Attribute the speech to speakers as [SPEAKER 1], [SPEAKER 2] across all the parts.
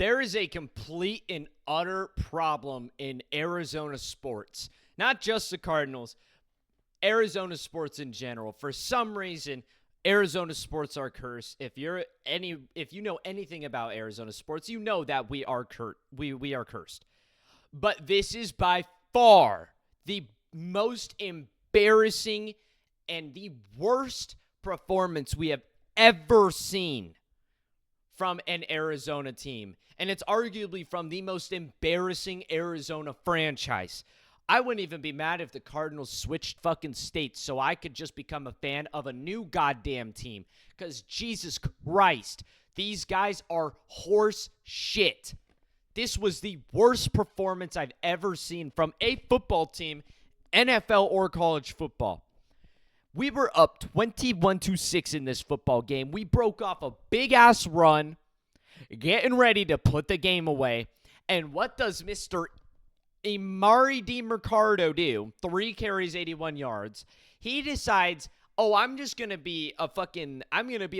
[SPEAKER 1] There is a complete and utter problem in Arizona sports. Not just the Cardinals, Arizona sports in general. For some reason, Arizona sports are cursed. If you know anything about Arizona sports, you know that we are cursed. But this is by far the most embarrassing and the worst performance we have ever seen from an Arizona team. And it's arguably from the most embarrassing Arizona franchise. I wouldn't even be mad if the Cardinals switched fucking states so I could just become a fan of a new goddamn team. Because Jesus Christ, these guys are horse shit. This was the worst performance I've ever seen from a football team, NFL or college football. We were up 21-6 in this football game. We broke off a big-ass run, getting ready to put the game away. And what does Mr. Amari DiMercado do? 3 carries, 81 yards. He decides, I'm going to be a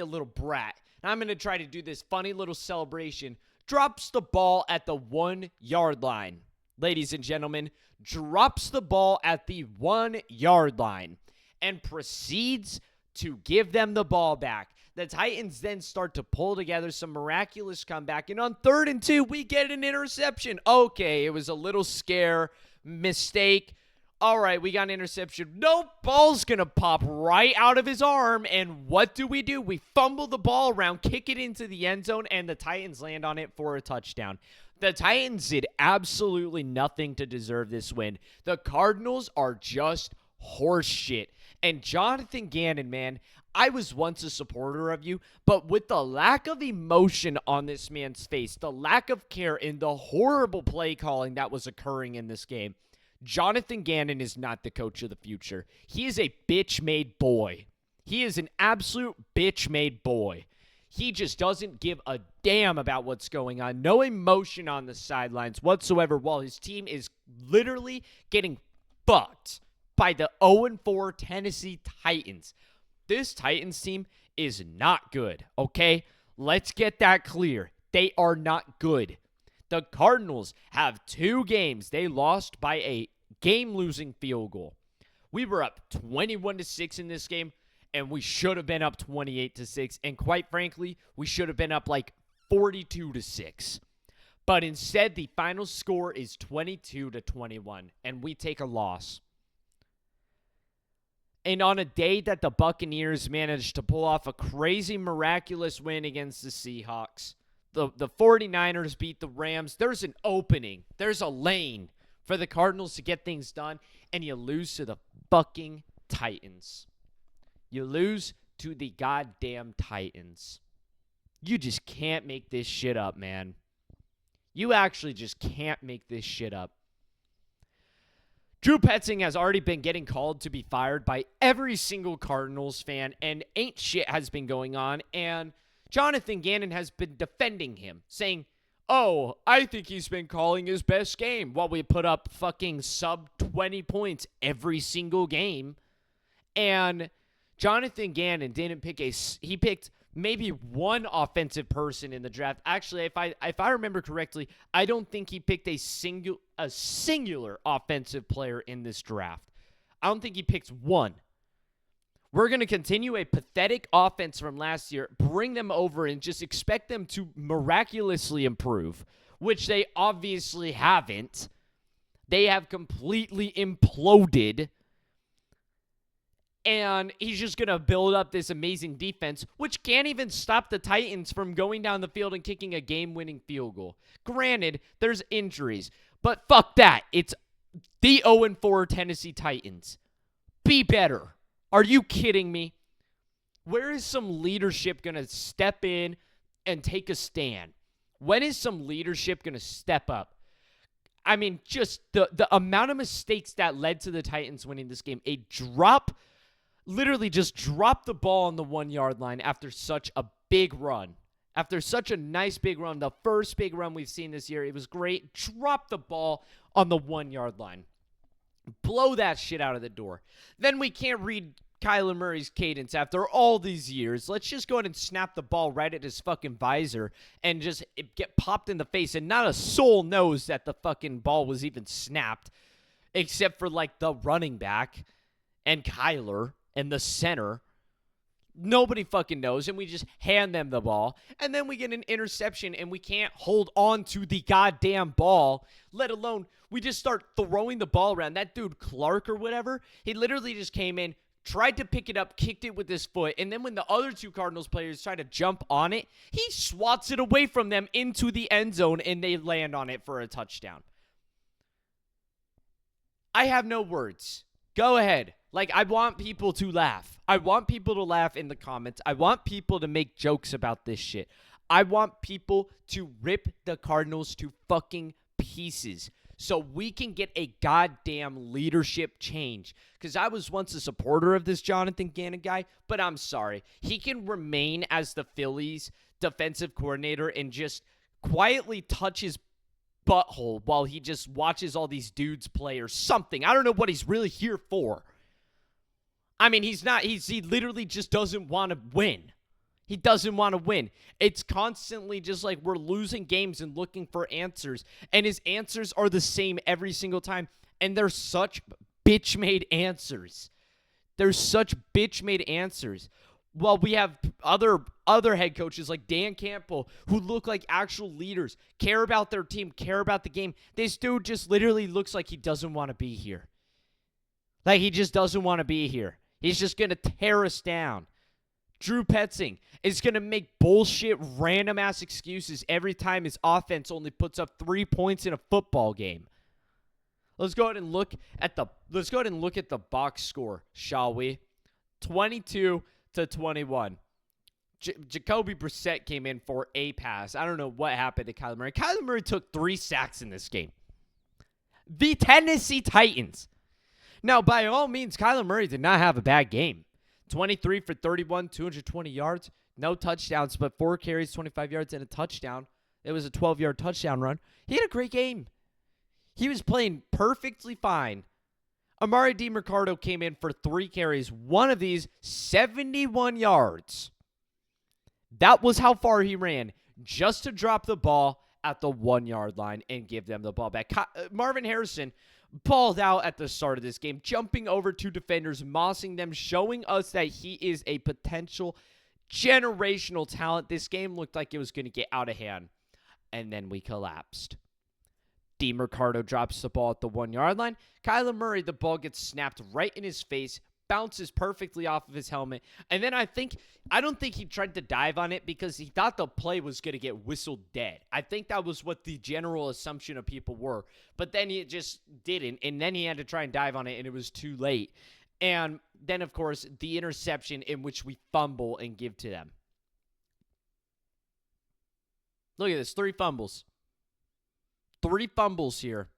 [SPEAKER 1] little brat. And I'm going to try to do this funny little celebration. Drops the ball at the 1-yard line. Ladies and gentlemen, drops the ball at the 1-yard line. And proceeds to give them the ball back. The Titans then start to pull together some miraculous comeback. And on 3rd and 2, we get an interception. Okay, it was a little scare mistake. All right, we got an interception. No, ball's going to pop right out of his arm. And what do? We fumble the ball around, kick it into the end zone, and the Titans land on it for a touchdown. The Titans did absolutely nothing to deserve this win. The Cardinals are just horse shit. And Jonathan Gannon, man, I was once a supporter of you, but with the lack of emotion on this man's face, the lack of care, and the horrible play calling that was occurring in this game, Jonathan Gannon is not the coach of the future. He is a bitch-made boy. He is an absolute bitch-made boy. He just doesn't give a damn about what's going on. No emotion on the sidelines whatsoever, while his team is literally getting fucked by the 0-4 Tennessee Titans. This Titans team is not good, okay? Let's get that clear. They are not good. The Cardinals have 2 games. They lost by a game-losing field goal. We were up 21-6 in this game, and we should have been up 28-6. And quite frankly, we should have been up like 42-6. But instead, the final score is 22-21, and we take a loss. And on a day that the Buccaneers managed to pull off a crazy, miraculous win against the Seahawks, the 49ers beat the Rams, there's an opening. There's a lane for the Cardinals to get things done, and you lose to the fucking Titans. You lose to the goddamn Titans. You just can't make this shit up, man. You actually just can't make this shit up. Drew Petzing has already been getting called to be fired by every single Cardinals fan, and ain't shit has been going on, and Jonathan Gannon has been defending him, saying, I think he's been calling his best game while we put up fucking sub 20 points every single game. And Jonathan Gannon didn't pick he picked maybe one offensive person in the draft. Actually, if I remember correctly, I don't think he picked a singular offensive player in this draft. I don't think he picked one. We're going to continue a pathetic offense from last year, bring them over, and just expect them to miraculously improve, which they obviously haven't. They have completely imploded. And he's just going to build up this amazing defense, which can't even stop the Titans from going down the field and kicking a game-winning field goal. Granted, there's injuries, but fuck that. It's the 0-4 Tennessee Titans. Be better. Are you kidding me? Where is some leadership going to step in and take a stand? When is some leadership going to step up? I mean, just the amount of mistakes that led to the Titans winning this game. Literally just drop the ball on the 1-yard line after such a big run. After such a nice big run, the first big run we've seen this year, it was great. Drop the ball on the 1-yard line. Blow that shit out of the door. Then we can't read Kyler Murray's cadence after all these years. Let's just go ahead and snap the ball right at his fucking visor and just get popped in the face. And not a soul knows that the fucking ball was even snapped except for, like, the running back and Kyler and the center. Nobody fucking knows, and we just hand them the ball. And then we get an interception, and we can't hold on to the goddamn ball, let alone we just start throwing the ball around. That dude, Clark or whatever, he literally just came in, tried to pick it up, kicked it with his foot, and then when the other two Cardinals players try to jump on it, he swats it away from them into the end zone, and they land on it for a touchdown. I have no words. Go ahead. Like, I want people to laugh. I want people to laugh in the comments. I want people to make jokes about this shit. I want people to rip the Cardinals to fucking pieces so we can get a goddamn leadership change. Because I was once a supporter of this Jonathan Gannon guy, but I'm sorry. He can remain as the Phillies defensive coordinator and just quietly touch his butthole while he just watches all these dudes play or something. I don't know what he's really here for. I mean, he literally just doesn't want to win. He doesn't want to win. It's constantly just like we're losing games and looking for answers. And his answers are the same every single time. And they're such bitch-made answers. They're such bitch-made answers. Well, we have other head coaches like Dan Campbell who look like actual leaders, care about their team, care about the game. This dude just literally looks like he doesn't want to be here. Like, he just doesn't want to be here. He's just going to tear us down. Drew Petzing is going to make bullshit, random-ass excuses every time his offense only puts up 3 points in a football game. Let's go ahead and look at the box score, shall we? 22-21. Jacoby Brissett came in for a pass. I don't know what happened to Kyler Murray. Kyler Murray took 3 sacks in this game. The Tennessee Titans. Now, by all means, Kyler Murray did not have a bad game. 23 for 31, 220 yards. No touchdowns, but 4 carries, 25 yards, and a touchdown. It was a 12-yard touchdown run. He had a great game. He was playing perfectly fine. Amari DiMercado came in for 3 carries. One of these, 71 yards. That was how far he ran, just to drop the ball at the 1-yard line and give them the ball back. Marvin Harrison balled out at the start of this game, jumping over 2 defenders, mossing them, showing us that he is a potential generational talent. This game looked like it was going to get out of hand, and then we collapsed. DiMercado drops the ball at the 1-yard line. Kyler Murray, the ball gets snapped right in his face, bounces perfectly off of his helmet. And then I don't think he tried to dive on it because he thought the play was going to get whistled dead. I think that was what the general assumption of people were. But then he just didn't. And then he had to try and dive on it, and it was too late. And then, of course, the interception in which we fumble and give to them. Look at this. 3 fumbles. 3 fumbles here.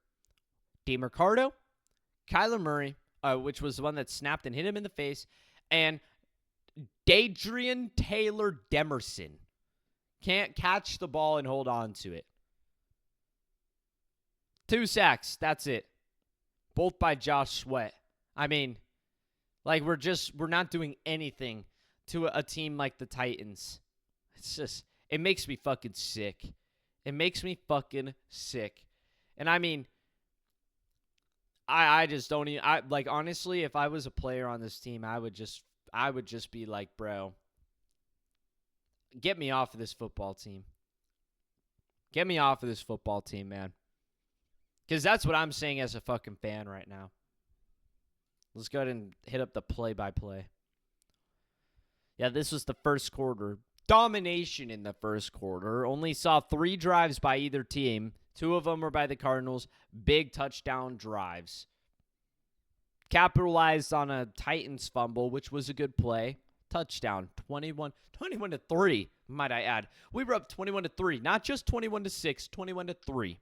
[SPEAKER 1] DiMercado, Kyler Murray, which was the one that snapped and hit him in the face, and Dadrian Taylor Demerson can't catch the ball and hold on to it. 2 sacks, that's it. Both by Josh Sweat. I mean, like, we're not doing anything to a team like the Titans. It makes me fucking sick. It makes me fucking sick. And I mean, I just don't even, honestly, if I was a player on this team, I would just be like, bro, get me off of this football team. Get me off of this football team, man. Because that's what I'm saying as a fucking fan right now. Let's go ahead and hit up the play-by-play. Yeah, this was the first quarter. Domination in the first quarter. Only saw 3 drives by either team. 2 of them were by the Cardinals. Big touchdown drives. Capitalized on a Titans fumble, which was a good play. Touchdown. 21-3, might I add. We were up 21-3. Not just 21-6, 21-3.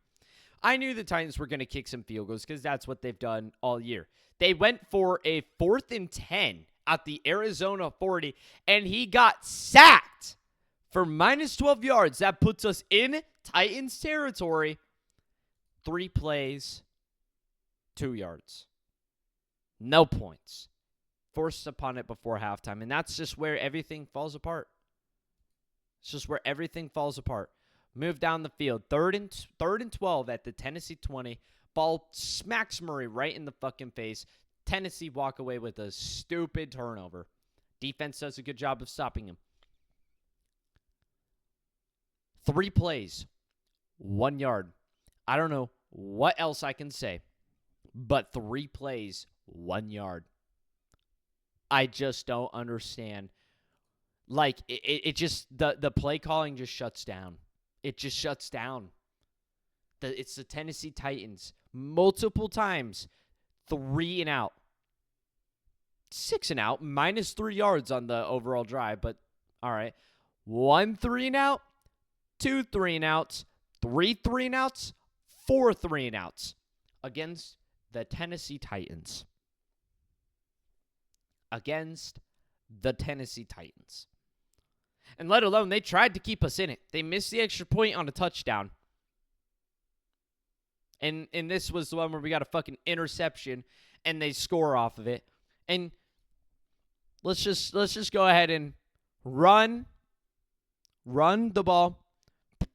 [SPEAKER 1] I knew the Titans were going to kick some field goals because that's what they've done all year. They went for a 4th and 10 at the Arizona 40, and he got sacked for minus 12 yards. That puts us in Titans territory. 3 plays, 2 yards. No points. forced upon it before halftime. And that's just where everything falls apart. It's just where everything falls apart. Move down the field. Third and 12 at the Tennessee 20. Ball smacks Murray right in the fucking face. Tennessee walk away with a stupid turnover. Defense does a good job of stopping him. 3 plays, 1 yard. I don't know what else I can say, but 3 plays, 1 yard. I just don't understand. Like, it just, the play calling just shuts down. It just shuts down. It's the Tennessee Titans. Multiple times, 3 and out. 6 and out, minus 3 yards on the overall drive, but all right. 1 3 and out, 2 3 and outs, 3 3 and outs, 4 3 and outs against the Tennessee Titans. Against the Tennessee Titans. And let alone, they tried to keep us in it. They missed the extra point on a touchdown. And this was the one where we got a fucking interception and they score off of it. And let's just go ahead and run the ball,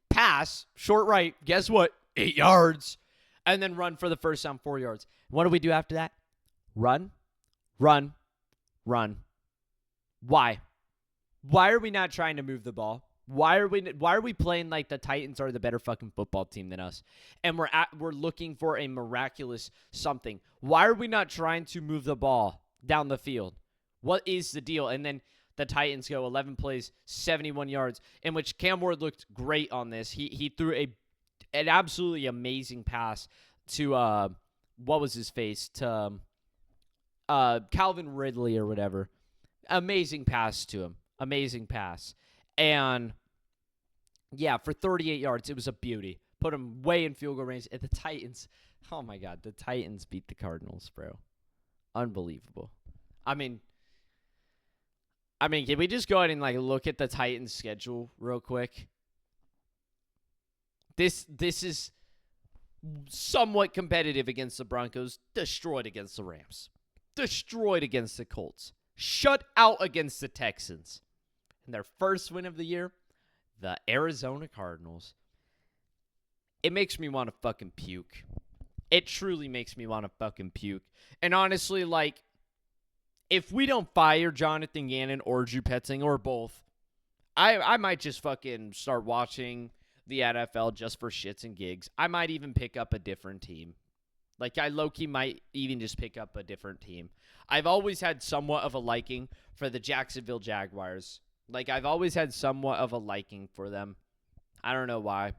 [SPEAKER 1] pass, short right, guess what? 8 yards. And then run for the first down, 4 yards. What do we do after that? Run. Why? Why are we not trying to move the ball? Why are we playing like the Titans are the better fucking football team than us? And we're looking for a miraculous something. Why are we not trying to move the ball down the field? What is the deal? And then the Titans go 11 plays, 71 yards, in which Cam Ward looked great on this. He threw an absolutely amazing pass to what was his face? To Calvin Ridley or whatever. Amazing pass to him. Amazing pass. And, yeah, for 38 yards, it was a beauty. Put him way in field goal range. And the Titans, oh, my God, the Titans beat the Cardinals, bro. Unbelievable. I mean, can we just go ahead and, like, look at the Titans' schedule real quick? This is somewhat competitive against the Broncos. Destroyed against the Rams. Destroyed against the Colts. Shut out against the Texans. And their first win of the year, the Arizona Cardinals. It makes me want to fucking puke. It truly makes me want to fucking puke. And honestly, like, if we don't fire Jonathan Gannon or Drew Petzing or both, I might just fucking start watching the NFL just for shits and gigs. I might even pick up a different team. Like, I low-key might even just pick up a different team. I've always had somewhat of a liking for the Jacksonville Jaguars. Like, I've always had somewhat of a liking for them. I don't know why.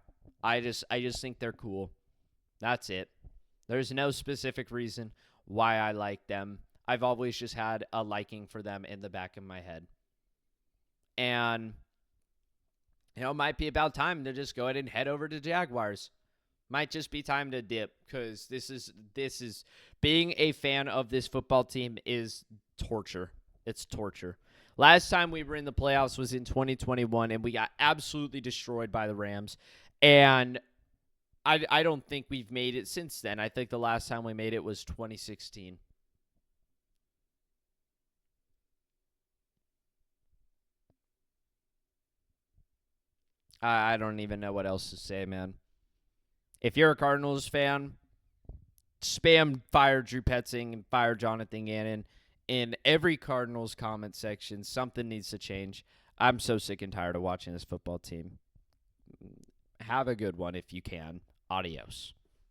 [SPEAKER 1] I just think they're cool. That's it. There's no specific reason why I like them. I've always just had a liking for them in the back of my head. And, it might be about time to just go ahead and head over to Jaguars. Might just be time to dip, because this is being a fan of this football team is torture. It's torture. Last time we were in the playoffs was in 2021, and we got absolutely destroyed by the Rams. And I don't think we've made it since then. I think the last time we made it was 2016. I don't even know what else to say, man. If you're a Cardinals fan, spam fire Drew Petzing and fire Jonathan Gannon in every Cardinals comment section. Something needs to change. I'm so sick and tired of watching this football team. Have a good one if you can. Adios.